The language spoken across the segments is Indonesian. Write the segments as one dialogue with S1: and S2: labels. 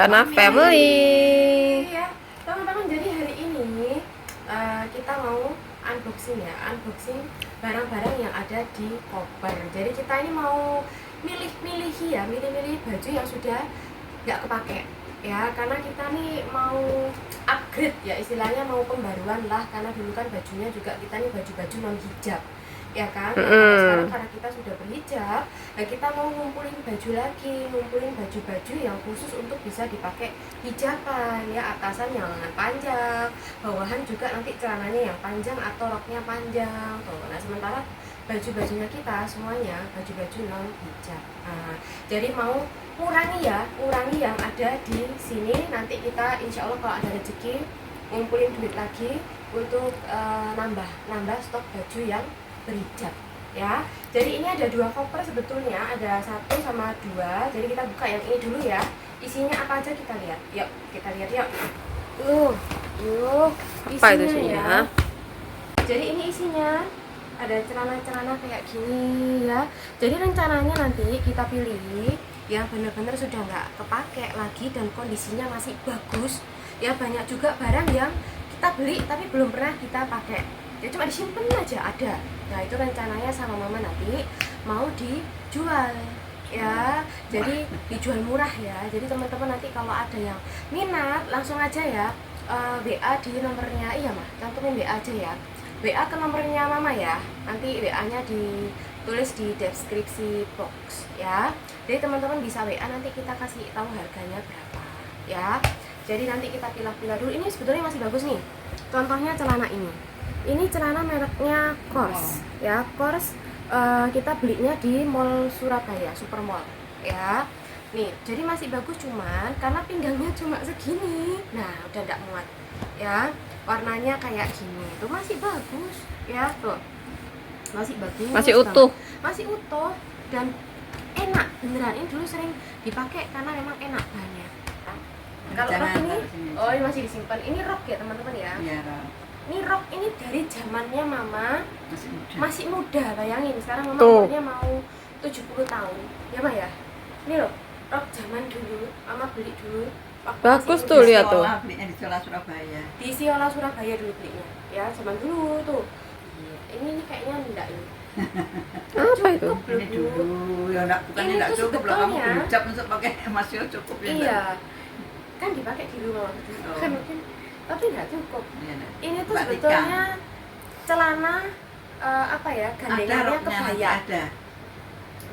S1: Celana family.
S2: Ya, teman-teman, jadi hari ini kita mau unboxing barang-barang yang ada di koper. Jadi kita ini mau milih-milih baju yang sudah nggak kepake ya, karena kita nih mau upgrade ya, istilahnya mau pembaruan lah, karena dulu kan bajunya juga kita nih baju-baju non hijab ya kan. Sekarang karena kita sudah berhijab, nah kita mau ngumpulin baju lagi, ngumpulin baju-baju yang khusus untuk bisa dipakai hijaban ya, atasan yang lengan panjang, bawahan juga nanti celananya yang panjang atau roknya panjang tuh. Nah sementara baju-bajunya kita semuanya baju-baju non hijab. Nah, jadi mau kurangi yang ada di sini. Nanti kita insya Allah kalau ada rezeki ngumpulin duit lagi untuk nambah stok baju yang berhijab ya. Jadi ini ada 2 koper sebetulnya, ada 1 sama 2. Jadi kita buka yang ini dulu ya. Isinya apa aja kita lihat. Yuk, kita lihat yuk.
S1: Apa itu isinya?
S2: Ya. Jadi ini isinya ada celana-celana kayak gini ya. Jadi rencananya nanti kita pilih yang benar-benar sudah nggak kepake lagi dan kondisinya masih bagus ya. Banyak juga barang yang kita beli tapi belum pernah kita pakai ya, cuma disimpan aja ada. Nah itu rencananya sama mama nanti mau dijual ya, jadi dijual murah ya. Jadi teman-teman nanti kalau ada yang minat langsung aja ya, WA di nomornya. Iya mah, cantumin WA aja ya, WA ke nomornya mama ya. Nanti WA nya ditulis di deskripsi box ya. Jadi teman-teman bisa WA, nanti kita kasih tahu harganya berapa ya. Jadi nanti kita pilah-pilah dulu. Ini sebetulnya masih bagus nih. Contohnya celana ini celana mereknya Kors ya. Kors kita belinya di Mall Surabaya, Supermall ya. Nih, jadi masih bagus, cuman karena pinggangnya cuma segini, nah udah nggak muat ya. Warnanya kayak gini, itu masih bagus ya, tuh masih bagus,
S1: Masih utuh.
S2: masih utuh dan enak beneran. Ini dulu sering dipakai karena memang enak bahannya. Kalau rok ini, oh ini masih disimpan. Ini rok ya teman-teman ya.
S3: Iya, rok.
S2: Ini rok ini dari zamannya mama masih muda. Bayangin sekarang mama
S1: Tuh.
S2: umurnya mau 70 tahun ya mah ya. Ini loh, rok zaman dulu mama beli dulu waktu
S1: Bagus
S2: masih
S1: tuh,
S2: muda.
S1: lihat tuh.
S3: Belinya di Siola Surabaya.
S2: Di Siola Surabaya dulu belinya ya, zaman dulu tuh. Ini kayaknya enggak ini.
S1: Apa itu?
S2: Cukup
S3: Ini
S2: dulu.
S3: dulu ya bukan
S2: Ini
S3: enggak
S2: tuh
S3: cukup loh, kamu
S2: sebetulnya-
S3: berhijab untuk pakai masih cukup ya.
S2: Iya, kan dipakai di rumah waktu itu.
S3: Oh.
S2: Kan mungkin, tapi nggak cukup.
S3: Iya, Nak.
S2: Ini tuh
S3: Mbak
S2: sebetulnya celana apa ya,
S3: Ada
S2: gandengannya
S3: roknya,
S2: kebaya.
S3: ada.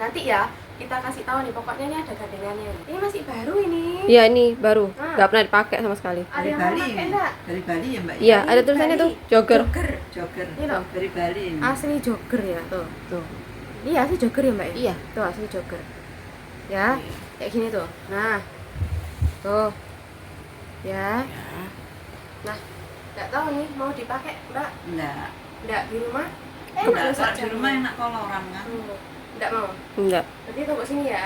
S2: Nanti ya kita kasih tahu nih, pokoknya ini ada gandengannya. Ini masih baru ini.
S1: Iya, ini baru.
S2: Ah.
S1: Nggak pernah dipakai sama sekali.
S2: Ada
S3: Dari
S2: yang
S3: Bali
S2: mau pakai
S3: ini.
S2: enggak?
S3: Dari Bali ya, Mbak?
S1: Iya,
S2: Dari
S1: ada tulisannya
S2: Bali.
S1: tuh, jogger.
S3: Jogger.
S2: Ini loh.
S3: Dari Bali ini.
S2: Asli jogger ya, tuh. Iya, asli jogger ya, Mbak ya?
S1: Iya.
S2: Tuh asli jogger. Ya, kayak gini tuh. Nah. Tuh. Ya. Nah, nggak tahu nih mau dipakai, Mbak?
S3: Enggak.
S2: Nggak di rumah?
S3: Enggak,
S2: loh
S3: kalau
S2: saja.
S3: di rumah enak koloran kan.
S2: Nggak mau?
S1: Enggak.
S2: Berarti tunggu sini ya.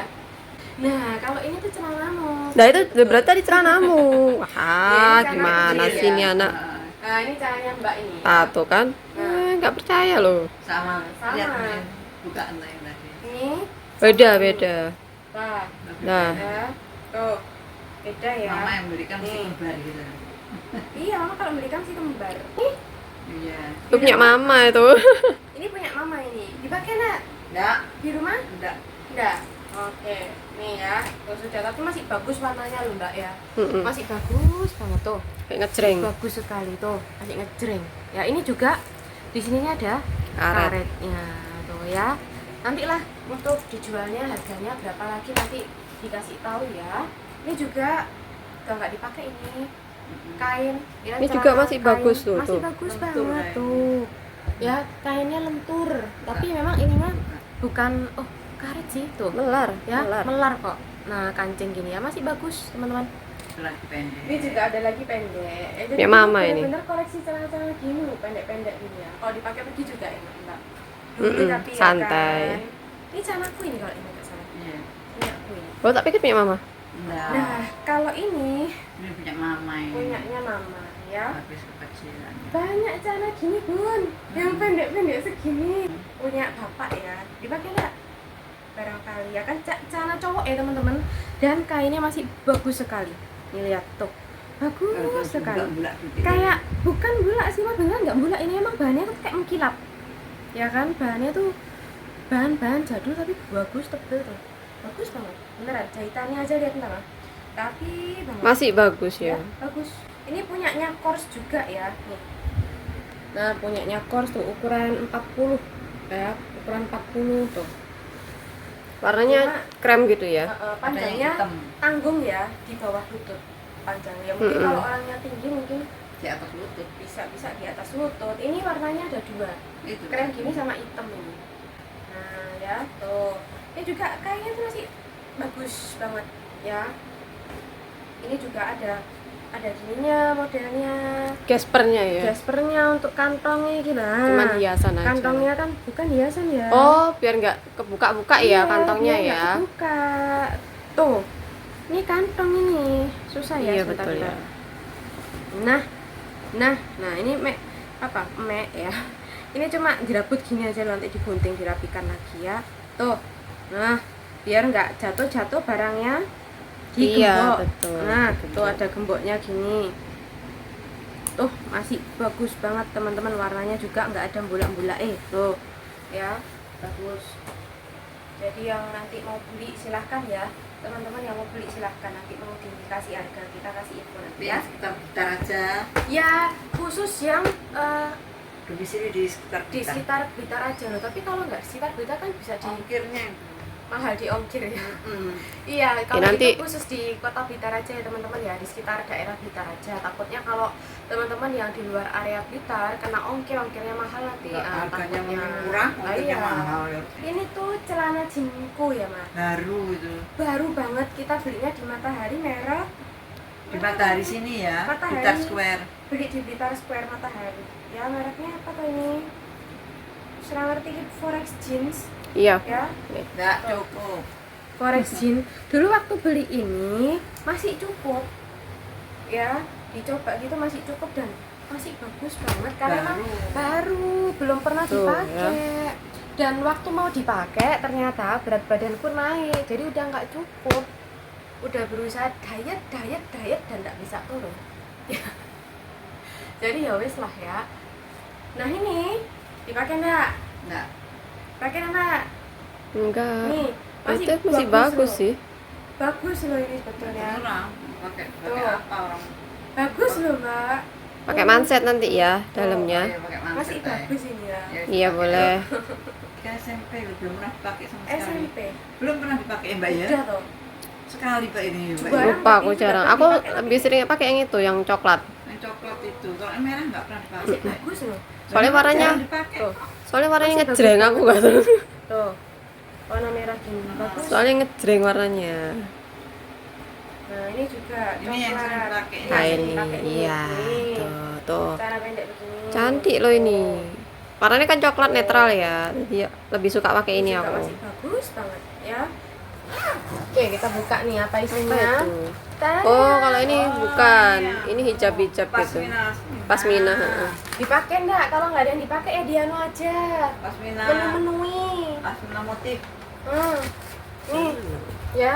S2: Nah, kalau ini tuh celanamu.
S1: Nah, itu berarti tadi celanamu. Wah,
S2: Iya, ini
S1: gimana
S2: celana
S1: sih ini
S2: kecil ya.
S1: anak?
S2: Nah, ini caranya Mbak ini.
S1: Tato kan? Nggak percaya loh.
S3: Sama.
S2: Sama.
S3: Lihat nih, buka yang tadi.
S2: Ini.
S1: Beda,
S2: sama
S1: beda.
S2: ini. Nah,
S1: Nah.
S2: ya. Tuh. Beda ya.
S3: Mama yang berikan
S2: Nih.
S3: si kembar gitu.
S2: Iya, mama kalau belikan sih kembar. Nih,
S3: Iya.
S1: Itu punya mama itu.
S2: ini punya mama ini. Dipakai nggak?
S3: Enggak.
S2: Di rumah?
S3: Enggak.
S2: Enggak. Oke. Nih ya. Tuh sudah, tapi masih bagus warnanya loh, Mbak ya.
S1: Mm-mm.
S2: Masih bagus banget tuh.
S1: Kayak ngejreng.
S2: Bagus sekali tuh, masih ngejreng. Ya ini juga di sininya ada
S1: Karet.
S2: karetnya tuh ya. Nantilah untuk dijualnya harganya berapa lagi nanti dikasih tahu ya. Ini juga udah nggak dipakai ini kain. Ya,
S1: Ini
S2: celana
S1: juga masih
S2: kain.
S1: bagus tuh,
S2: Masih
S1: tuh.
S2: bagus
S3: Lentur
S2: banget
S3: kainnya.
S2: tuh. Ya kainnya lentur, tapi memang ininya bukan karet sih tuh.
S1: Melar,
S2: Ya
S1: melar.
S2: melar kok. Nah kancing gini ya masih bagus teman-teman.
S3: Lagi pendek.
S2: Ini juga ada lagi pendek. Jadi
S1: Ya, mama ini.
S2: bener-bener koleksi celana-celana gini loh, pendek-pendek gini ya. Kalau dipakai pergi juga enak, Mbak. Tapi ya
S1: santai.
S2: kan. Ini celanaku ini kalau ini nggak salah.
S3: Iya.
S2: Ini aku ini.
S1: Oh, tak pikir punya mama.
S3: Enggak.
S2: Nah, kalau ini
S3: Ini punya mama ini.
S2: punyanya mama ya.
S3: Habis kekecilan.
S2: Banyak celana gini, Bun. Yang pendek-pendek segini. Punya bapak ya. Dipakai nggak? Barangkali ya kan celana cowok ya, teman-teman. Dan kainnya masih bagus sekali. Nih lihat tuh, bagus sekali.
S3: Bulat putih.
S2: Kayak bukan bulak sih mah, beneran nggak bulak, ini emang bahannya tuh kayak mengkilap ya kan, bahannya tuh bahan jadul tapi bagus, tebel tuh, bagus banget beneran. Jahitannya aja lihat ntar, rapi banget,
S1: Masih bagus ya.
S2: bagus. Ini punyanya Kors juga ya nih. Nah punyanya Kors tuh ukuran 40 ya, ukuran 40 tuh.
S1: Warnanya
S2: Cuma,
S1: krem gitu ya.
S3: Ada yang
S2: panjangnya
S3: hitam
S2: tanggung ya, di bawah lutut panjangnya. Mungkin
S1: Mm-mm.
S2: kalau orangnya tinggi mungkin
S3: di atas lutut.
S2: bisa di atas lutut. Ini warnanya ada dua,
S3: Itu.
S2: krem gini sama hitam ini. Nah ya tuh, ini juga kayaknya tuh masih bagus banget ya. Ini juga ada gininya modelnya,
S1: Gaspernya ya.
S2: jaspernya untuk kantongnya gila.
S1: Cuman hiasan aja.
S2: Kantongnya kan bukan hiasan ya.
S1: Oh, biar nggak kebuka-buka ya
S2: Iya,
S1: kantongnya
S2: biar
S1: ya.
S2: nggak kebuka. Tuh, ini kantong ini susah ya.
S1: Iya
S2: sebentar,
S1: betul ya.
S2: bentar. Nah ini mek ya. Ini cuma dirabut gini aja, nanti digunting dirapikan lagi ya. Tuh, nah biar nggak jatuh barangnya di
S1: Iya,
S2: gembok.
S1: betul,
S2: Nah
S1: digembok.
S2: tuh ada gemboknya gini. Tuh masih bagus banget teman-teman, warnanya juga nggak ada bulak-bulak tuh ya, bagus. Jadi yang nanti mau beli silahkan ya teman-teman, yang mau beli silahkan, nanti mau dikasih harga kita kasih info nanti ya.
S3: Yang sekitar Blitar aja.
S2: Ya khusus yang
S3: Domisili di sekitar
S2: di
S3: Blitar.
S2: sekitar Blitar aja loh, tapi kalau nggak di sekitar Blitar kan bisa di
S3: Ongkirnya itu.
S2: mahal di ongkir ya.
S3: Mm.
S2: Iya, kalau
S1: nanti-
S2: itu khusus di kota Blitar aja ya teman-teman ya, di sekitar daerah Blitar aja. Takutnya kalau teman-teman yang di luar area Blitar kena ongkirnya mahal nanti.
S3: Harganya
S2: takutnya.
S3: mungkin kurang,
S2: Ah,
S3: ongkirnya
S2: iya.
S3: mahal ya.
S2: Ini tuh celana jinku ya mas,
S3: Baru itu.
S2: baru banget, kita belinya di Matahari merek.
S3: Di Matahari sini ya,
S2: Matahari.
S3: Blitar Square.
S2: Beli di Blitar Square Matahari. Ya mereknya apa tuh ini? Serang ngerti Forex Jeans
S1: Iya.
S2: ya.
S3: Enggak cukup.
S2: Forex Jeans dulu waktu beli ini masih cukup ya, dicoba gitu masih cukup dan masih bagus banget karena emang baru, belum pernah
S1: Tuh,
S2: dipakai. Dan waktu mau dipakai ternyata berat badanku naik, jadi udah nggak cukup, udah berusaha diet dan nggak bisa turun. Jadi ya wes lah ya. Nah ini dipakai nggak?
S3: Enggak.
S2: Pakai nggak?
S1: Enggak.
S2: Nih
S1: Itu masih bagus
S2: loh.
S1: sih.
S2: Bagus loh ini sebetulnya.
S3: Orang pakai
S2: Tuh.
S3: apa orang?
S2: Bagus loh mbak.
S1: Pakai manset nanti ya dalamnya.
S3: Oh, iya, pakai manset,
S2: Masih
S3: ya.
S2: bagus ini ya.
S3: Ya,
S1: Iya
S3: pakai.
S1: boleh.
S3: Ke SMP loh, belum pernah dipakai sama sekali.
S2: SMP.
S3: Belum pernah dipakai Mbak ya?
S2: Udah tuh.
S3: Sekali Mbak ini Mbak.
S2: Coba.
S1: Lupa aku
S2: Ini
S1: jarang.
S2: juga
S1: Aku
S2: dipakai
S1: lebih sering pakai yang itu, yang coklat.
S3: Yang coklat itu, kalau yang merah nggak pernah dipakai.
S2: Masih bagus loh.
S1: Soalnya
S3: Memang
S1: warnanya-
S3: jarang dipakai.
S2: Tuh.
S1: Soalnya warnanya
S2: Masih
S1: ngejreng
S2: bagus
S1: aku nggak tahu.
S2: Tuh. Warna merah gini bagus.
S1: Soalnya ngejreng warnanya.
S2: Nah ini juga
S3: Ini yang sering
S2: coklat.
S3: dipakai.
S2: Ini
S1: Nah
S2: sering
S1: ini,
S2: dipakai
S1: iya,
S2: Nih.
S1: tuh.
S2: Cara pendek begini.
S1: Cantik loh ini. Warnanya kan coklat netral ya. Jadi ya, lebih suka pakai ini
S2: juga
S1: aku.
S2: masih bagus banget ya. Oke kita buka nih apa
S1: Apa
S2: isinya.
S1: itu?
S2: Tada.
S1: Oh, kalau ini bukan.
S3: iya.
S1: Ini hijab-hijab gitu.
S3: Pasmina.
S1: Pasmina,
S3: Ah,
S1: heeh.
S2: Dipakai enggak? Kalau nggak ada yang dipakai ya dianu aja.
S3: Pasmina.
S2: Menu-menui.
S3: Pasmina motif.
S2: Nih ya.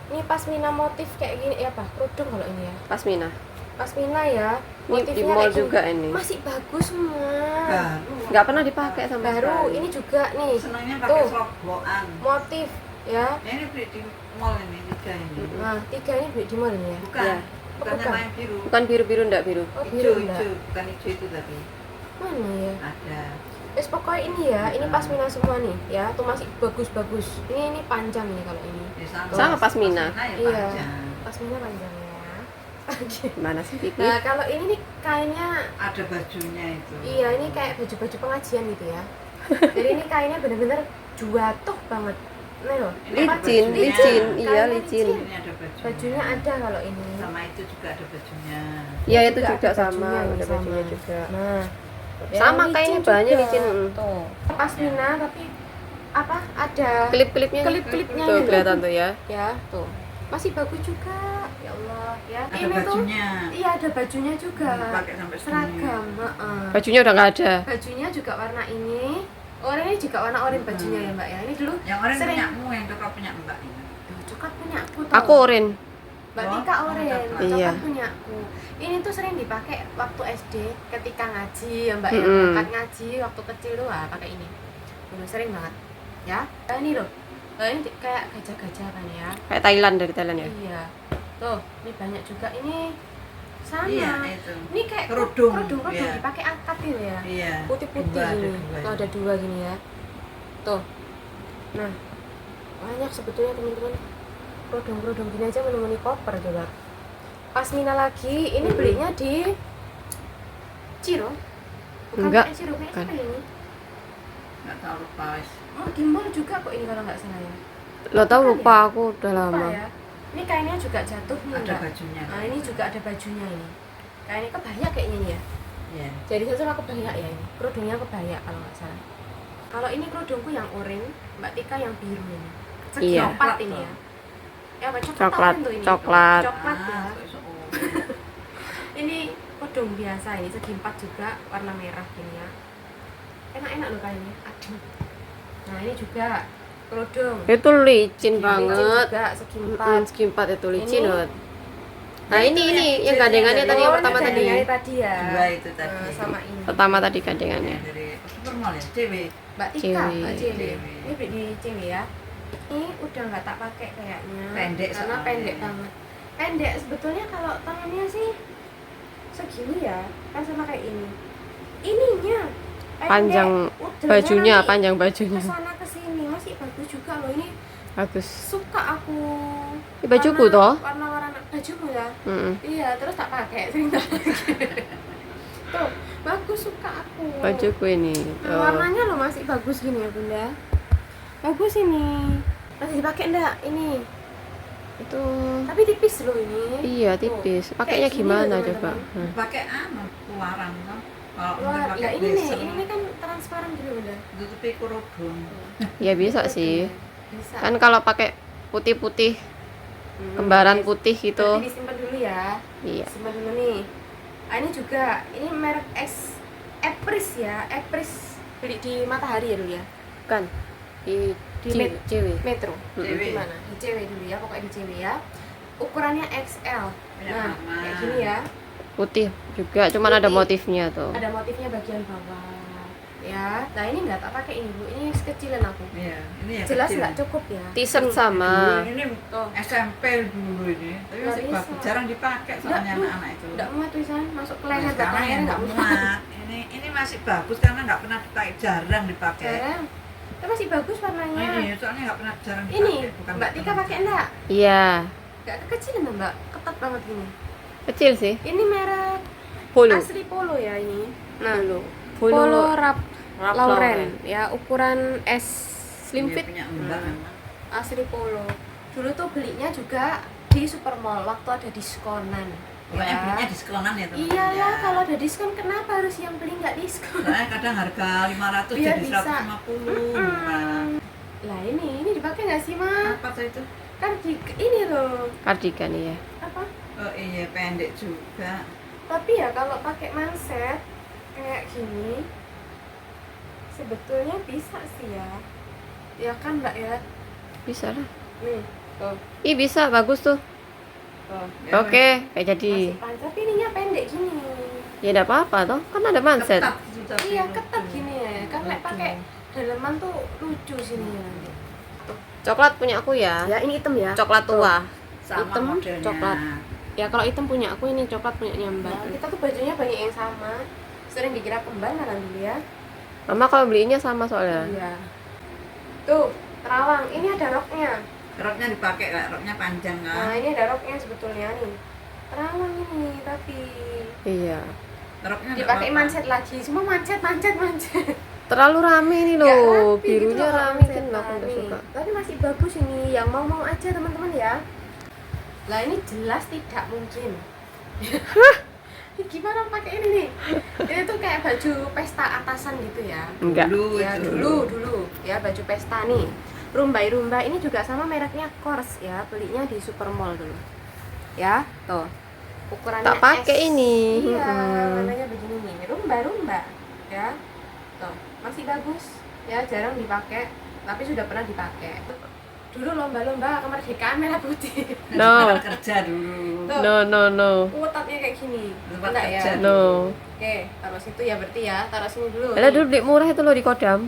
S2: Ini pasmina motif kayak gini ya, apa? Kerudung kalau ini ya.
S1: Pasmina.
S2: Pasmina ya.
S1: Ini di mall
S2: kayak gini.
S1: juga ini.
S2: Masih bagus semua.
S3: Baru.
S1: Nggak pernah dipakai sama
S2: Baru
S1: sekali.
S2: ini juga nih.
S3: Senangnya pakai
S2: Tuh.
S3: sloboan.
S2: Motif ya.
S3: Ya, ini beli di mall ini, tiga ini.
S2: Nah, 3 ini beli di mall ini ya.
S3: Bukan.
S1: Ya.
S3: Bukannya
S2: Bukan.
S3: main biru.
S1: Bukan biru-biru, enggak biru.
S2: Oh,
S3: Hijau,
S2: biru enggak.
S3: hijau. Bukan hijau itu tadi.
S2: Mana ya?
S3: Ada.
S2: Wes pokoknya ini ya, ini pasmina semua nih ya, tuh masih bagus-bagus. Ini panjang nih kalau ini.
S3: Ya,
S1: Sama pasmina.
S3: ya
S2: Iya.
S3: panjang.
S2: Pasmina panjang ya.
S1: Mana sih Kiki?
S2: Nah, kalau ini nih kainnya
S3: Ada bajunya itu.
S2: iya, ini kayak baju-baju pengajian gitu ya. Jadi ini kainnya bener-bener jatuh banget. Nih loh.
S3: Ini ada
S1: Licin,
S3: bajunya.
S1: licin, iya
S2: Kainnya
S1: licin.
S3: Ini ada bajunya.
S2: Bajunya ada kalau ini.
S3: Sama itu juga ada bajunya.
S1: Iya itu
S2: Juga
S1: juga
S2: ada
S1: sama,
S2: bajunya,
S1: ada
S2: sama.
S1: bajunya juga.
S2: Nah,
S1: Sama
S2: yang
S1: kainnya
S2: licin
S1: bahannya
S2: juga.
S1: licin.
S2: Tuh. Pasmina tapi apa? Ada
S1: Klip-klipnya nih.
S2: klip-klipnya
S1: Tuh
S2: ini.
S1: kelihatan tuh ya.
S2: Ya, tuh. Masih bagus juga. Ya Allah, ya.
S3: Ada
S2: Ini tuh
S3: bajunya.
S2: iya ada bajunya juga.
S3: Dipakai sampai segini.
S2: Seragam, heeh.
S1: Bajunya udah nggak ada.
S2: Bajunya juga warna ini. Oranye juga warna oranye bajunya ya, Mbak ya. Ini dulu
S3: Yang orang
S2: sering-
S3: punyamu, yang coklat punya Mbak.
S2: Duh, coklat punya aku tuh.
S1: Aku oren.
S2: Mbak
S3: Oh,
S2: Tika
S3: warna
S2: oren,
S3: coklat.
S1: Iya.
S2: coklat punya aku. Ini tuh sering dipakai waktu SD ketika ngaji ya Mbak ya,
S1: Mm-mm.
S2: berangkat ngaji waktu kecil tuh pakai ini. Dulu sering banget. Ya. Nah, ini loh. Nah, ini kayak gajah-gajah kan ya.
S1: Kayak Thailand, dari Thailand ya.
S2: Iya. Tuh, ini banyak juga ini sama.
S3: Iya, itu.
S2: Ini kayak
S3: Kerudung,
S2: kerudung
S3: iya.
S2: dipakai angkat gitu ya.
S3: Iya.
S2: Putih-putih
S3: Dua, ada
S2: gini.
S3: dua.
S2: Tuh, ada dua gini ya. Tuh. Nah, banyak sebetulnya teman-teman. Kerudung-kerudung gini aja menemani koper coba. Pasmina lagi, ini belinya di Ciro. Bukan
S1: Enggak,
S2: pakai Ciro, kayak
S1: bukan.
S2: apa ini?
S3: Nggak tahu lupa wes.
S2: Oh, di mall juga kok ini kalau nggak salah ya.
S1: Lo tau
S2: Bukan
S1: lupa,
S2: ya?
S1: aku udah
S2: Lupa
S1: lama.
S2: ya. Ini kainnya juga jatuh nih
S3: Ada
S2: enggak?
S3: bajunya.
S2: Nah, ini juga ada bajunya ini. Kainnya kebaya kayaknya ini ya.
S3: Iya.
S2: Jadi saya sama kebaya ya ini. Kerudungnya kebaya kalau nggak salah. Kalau ini kerudungku yang oranye, Mbak Tika yang biru ini.
S1: Iya.
S2: Coklat ini ya. Ya apa coklat?
S1: Coklat,
S2: oranye tuh ini.
S1: coklat.
S2: Coklat ya.
S3: Ah, sok-sok.
S2: Ini kerudung biasa ini segi empat juga warna merah gini ya. Enak-enak loh kayaknya. Aduh. Nah, ini juga kerudung.
S1: Itu licin
S2: Licin
S1: banget.
S2: juga segi
S1: Mm-mm,
S2: empat.
S1: segi 4 itu licin
S2: Ini-
S1: banget. Nah,
S3: itu
S1: ini
S3: yang
S1: yang gandengannya
S3: dari
S1: tadi yang
S2: Oh,
S1: pertama
S2: ini
S1: tadi.
S2: gandengannya tadi ya.
S3: Dua itu tadi.
S2: Nah, sama ini.
S1: Pertama tadi gandengannya.
S3: Dari Supermall ya, cewek.
S2: Mbak Tika,
S1: Cewek.
S2: Mbak Cewek.
S3: Cewek.
S2: Ini beli di Cewek ya. Ini udah nggak tak pakai kayaknya.
S3: Pendek
S2: karena
S3: soalnya.
S2: pendek banget. Pendek sebetulnya kalau tangannya sih segini ya, kan sama kayak ini. Ininya pendek.
S1: Panjang
S2: Udelnya
S1: bajunya,
S2: nanti
S1: panjang bajunya.
S2: kesana kesini masih bagus juga loh ini.
S1: Bagus.
S2: Suka aku.
S1: Ini bajuku toh?
S2: Warna-warna bajuku ya.
S1: Mm-mm.
S2: Iya, terus tak pakai, sering tak pakai. Tuh, bagus suka aku.
S1: Bajuku ini.
S2: Nah,
S1: Tuh.
S2: warnanya loh masih bagus gini ya Bunda. Bagus ini. Masih dipakai enggak ini?
S1: Itu
S2: Tapi tipis loh ini.
S1: iya tipis.
S2: Tuh,
S1: Pakainya
S2: kayak gini
S1: gimana
S2: loh,
S1: coba?
S2: teman-teman.
S1: Nah.
S3: Pakai luaran kan. Kalau
S2: Wah,
S3: untuk
S2: ya
S3: pakai
S2: ini nih,
S3: blazer,
S2: ini kan transparan gitu Bunda.
S3: tutupi kerudung.
S1: Ya bisa sih.
S2: Bisa.
S1: Kan kalau pakai putih-putih, kembaran putih gitu.
S2: Berarti disimpan dulu ya.
S1: Iya.
S2: Simpan dulu nih. Ah, ini juga, ini merek Epris ya, Epris beli di Matahari ya dulu ya.
S1: Kan di
S2: Di
S1: cewek.
S2: Metro.
S3: Cewek.
S2: Di mana? Di cewek dulu ya, pokoknya di cewek ya. Ukurannya XL.
S3: Punya
S2: Nah,
S3: mama.
S2: kayak gini ya.
S1: Putih juga, cuman ada
S2: Putih.
S1: motifnya tuh.
S2: Ada motifnya bagian bawah. Ya. Nah, ini enggak tak pakai ini, Bu. Ini sekecilan aku.
S3: Iya, ini ya
S2: Jelas
S3: kecil.
S2: enggak cukup ya?
S1: T-shirt
S3: Dulu
S1: sama.
S3: ini
S2: Tuh.
S3: SMP dulu ini, tapi
S2: Nggak
S3: masih
S2: bisa.
S3: bagus, jarang dipakai soalnya
S2: Nggak, Bu.
S3: anak-anak itu.
S2: Enggak muat tulisan, masuk ke
S3: Nah,
S2: leher
S3: sekarang
S2: belakangnya
S3: yang
S2: enggak
S3: nggak
S2: muat.
S3: muat. Ini masih bagus karena nggak pernah dipakai, jarang dipakai.
S2: Jarang. Tapi masih bagus warnanya.
S3: Ini soalnya nggak pernah jarang dipakai.
S2: Ini,
S3: bukan
S2: Mbak Tika pakai enggak?
S1: Iya,
S2: Enggak kekecilan Mbak, ketat banget gini.
S1: kecil sih.
S2: Ini merek
S1: Polo.
S2: asli Polo ya ini. Nah,
S1: Polo.
S2: Polo Rap
S1: Ralph
S2: Lauren ya, ukuran S slim
S3: Dia
S2: fit.
S3: punya mbak memang.
S2: Asli Polo. Dulu tuh belinya juga di Supermall waktu ada diskonan.
S3: Pokoknya belinya diskonan ya teman-teman.
S2: Iyalah,
S3: ya.
S2: kalau ada diskon kenapa harus yang beli nggak diskon?
S3: Soalnya kadang harga 500
S2: Biar
S3: jadi
S2: bisa.
S3: 150. Nah,
S2: Lah ini dipakai nggak sih Ma?
S3: apa tuh itu?
S2: Kan ini loh
S1: Kardigan ya.
S2: apa?
S3: Oh iya, pendek juga.
S2: Tapi ya kalau pakai manset kayak gini sebetulnya bisa sih ya. Ya kan Mbak ya?
S1: Bisa lah.
S2: Nih, tuh.
S1: Ih bisa, bagus tuh.
S2: Tuh.
S3: Ya,
S1: Oke, kayak jadi.
S2: Masih panjang, tapi ininya pendek gini.
S1: Ya enggak apa-apa toh, kan ada manset.
S3: ketat gitu, tapi
S2: Iya,
S3: lucu.
S2: ketat gini ya. Kan lek
S3: Lucu.
S2: pakai daleman tuh lucu sini ya.
S1: Coklat punya aku ya.
S2: Ya, ini hitam ya.
S1: Coklat tua.
S3: Sama
S1: hitam,
S3: modelnya.
S1: coklat.
S2: Ya kalau hitam punya aku, ini coklat punya Mbak.
S1: Nah,
S2: Kita tuh bajunya banyak yang sama. Sering dikira kembar malah dulu ya.
S1: Mama kalau belinya sama soalnya.
S2: Iya. Tuh, terawang. Ini ada roknya.
S3: Roknya dipakai kak, roknya panjang
S2: Nah,
S3: kan.
S2: ini ada roknya sebetulnya nih. Terawang ini, tapi
S1: Iya.
S3: Roknya nggak
S2: dipakai
S3: apa-apa.
S2: manset lagi. Semua manset.
S1: Terlalu rame ini
S2: Nggak
S1: loh.
S2: rapi gitu
S1: Birunya
S2: loh kalau
S1: rame
S2: manset.
S1: kan aku
S2: Nah,
S1: nggak
S2: nih.
S1: suka.
S2: Tapi masih bagus ini. Yang mau aja teman-teman ya. Lah ini jelas tidak mungkin. Gimana pakai ini nih? Ini tuh kayak baju pesta atasan gitu ya.
S1: Enggak.
S3: Dulu
S2: Ya
S3: itu.
S2: dulu ya baju pesta nih. Rumba ini juga sama mereknya Kors ya, belinya di Supermall dulu. Ya, tuh. Ukurannya
S1: Tak pakai
S2: S.
S1: ini.
S2: Iya,
S1: Mm-mm.
S2: warnanya begini nih. Rumba. Ya. Tuh, masih bagus. Ya, jarang dipakai, tapi sudah pernah dipakai. dulu lomba-lomba kemerdekaan merah putih.
S1: No.
S3: Tempat kerja dulu.
S2: Tuh,
S1: No.
S2: utatnya kayak gini.
S3: Tempat
S2: Enggak ya?
S3: kerja.
S1: No.
S2: Oke, taruh situ ya berarti ya. Taruh sini dulu.
S1: Ada dulu beli murah itu loh di Kodam.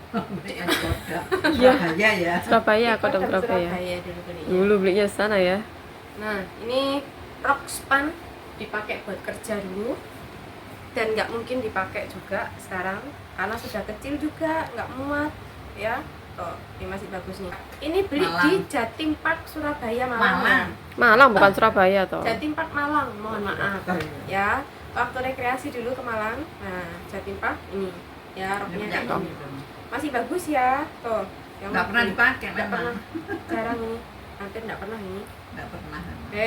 S3: Beli yang kodam. Surabaya ya.
S1: Surabaya,
S2: Di
S1: Kodam Surabaya.
S2: dulu belinya.
S1: Dulu belinya di sana ya.
S2: Nah, ini rok span dipakai buat kerja dulu. Dan nggak mungkin dipakai juga sekarang karena sudah kecil juga, nggak muat ya. Tuh, ini masih bagus nih. Ini beli
S3: Malang.
S2: di Jatim Park Surabaya Malang.
S3: Malang.
S1: Malang bukan Surabaya toh.
S2: Jatim Park Malang, mohon maaf.
S3: Oh, iya.
S2: Ya, waktu rekreasi dulu ke Malang. Nah, Jatim Park ini ya roknya
S3: Ini
S2: kayak
S3: punya
S2: gini.
S3: kamu.
S2: Masih bagus ya. Tuh, yang
S3: Nggak pernah
S2: ini.
S3: dipakai
S2: Nggak
S3: memang.
S2: pernah. Jarang ini. Hampir nggak pernah ini.
S3: Nggak pernah.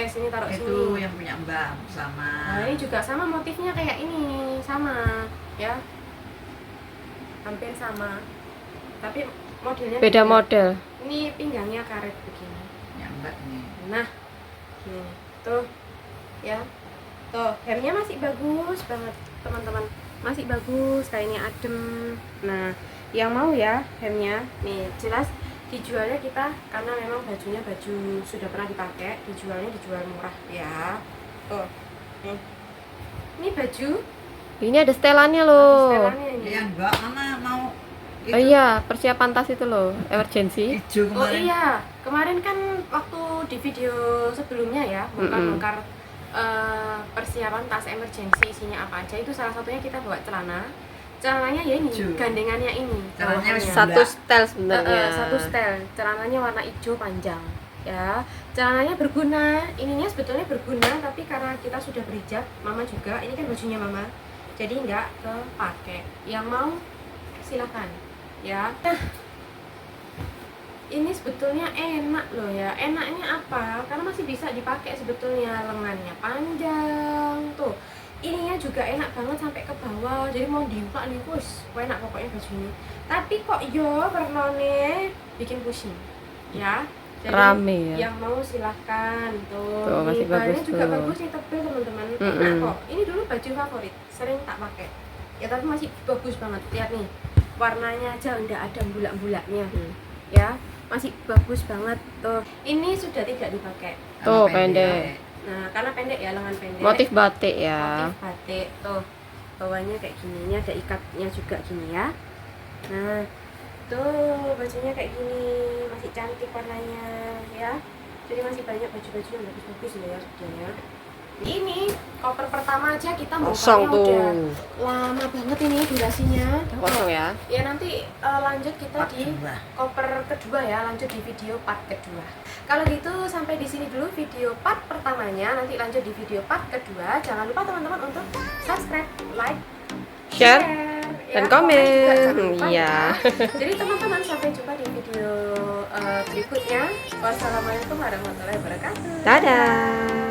S2: Sini taruh
S3: Itu
S2: sini.
S3: yang punya Mbak sama.
S2: Nah, ini juga sama motifnya kayak ini, sama ya. Hampir sama. Tapi modelnya
S1: Beda model.
S2: Ini pinggangnya karet begini.
S3: Punya Mbak nih.
S2: Nah, gini. Tuh. Ya. Tuh, hemnya masih bagus banget, teman-teman. Masih bagus, kainnya adem. Nah, yang mau ya hemnya, nih jelas dijualnya kita karena memang bajunya baju sudah pernah dipakai, dijual murah ya. Tuh. Nih. Ini baju
S1: Ini ada setelannya loh.
S2: setelannya ini.
S3: Yang Mbak mana mau
S1: Oh iya, persiapan tas itu loh, emergency.
S3: hijau
S2: Oh
S3: kemarin.
S2: iya, kemarin kan waktu di video sebelumnya ya, bongkar-bongkar persiapan tas emergency isinya apa aja, itu salah satunya kita bawa celananya ya ini,
S3: Hijau.
S2: gandengannya ini,
S3: Celananya
S2: bawahannya.
S1: Satu setel sebenarnya.
S2: Satu setel, celananya warna hijau panjang ya. Celananya berguna, ininya sebetulnya berguna, tapi karena kita sudah berhijab, mama juga, ini kan bajunya mama, jadi nggak kepake. Yang mau silakan ya. Nah, ini sebetulnya enak loh ya. Enaknya apa? Karena masih bisa dipakai sebetulnya, lengannya panjang tuh. Ininya juga enak banget sampai ke bawah. Jadi mau dibuka nih, wus, enak pokoknya baju ini. Tapi kok yo warnanya bikin pusing. Ya. Jadi
S1: Rame ya.
S2: yang mau silahkan tuh.
S1: Tuh, masih
S2: Nih, bahannya
S1: bagus
S2: juga
S1: tuh.
S2: bagus nih, tebel teman-teman.
S1: Mm-mm.
S2: Enak kok. Ini dulu baju favorit, sering tak pakai. Ya tapi masih bagus banget. Lihat nih, warnanya aja udah ada bulak-bulaknya. Ya, masih bagus banget tuh. Ini sudah tidak dipakai.
S1: Tuh,
S3: Sama
S1: pendek.
S2: Nah, karena pendek ya, lengan pendek.
S1: Motif batik ya.
S2: Motif batik tuh. Bawahnya kayak gini, ini ada ikatnya juga gini ya. Nah, tuh bajunya kayak gini, masih cantik warnanya ya. Jadi masih banyak baju-baju yang bagus-bagus loh ya sebetulnya. Ini koper pertama aja kita
S1: Kosong
S2: bongkarnya udah
S1: tuh.
S2: lama banget ini durasinya.
S1: Kosong ya.
S2: Ya nanti lanjut kita
S3: Part
S2: di
S3: dua.
S2: koper kedua ya, lanjut di video part kedua. Kalau gitu sampai di sini dulu video part pertamanya, nanti lanjut di video part kedua. Jangan lupa teman-teman untuk subscribe, like,
S1: Share,
S2: ya,
S1: dan
S2: komen juga
S1: komen.
S2: jangan lupa
S1: Iya.
S2: ya. Jadi teman-teman sampai jumpa di video berikutnya. Wassalamualaikum warahmatullahi wabarakatuh.
S1: Dadah.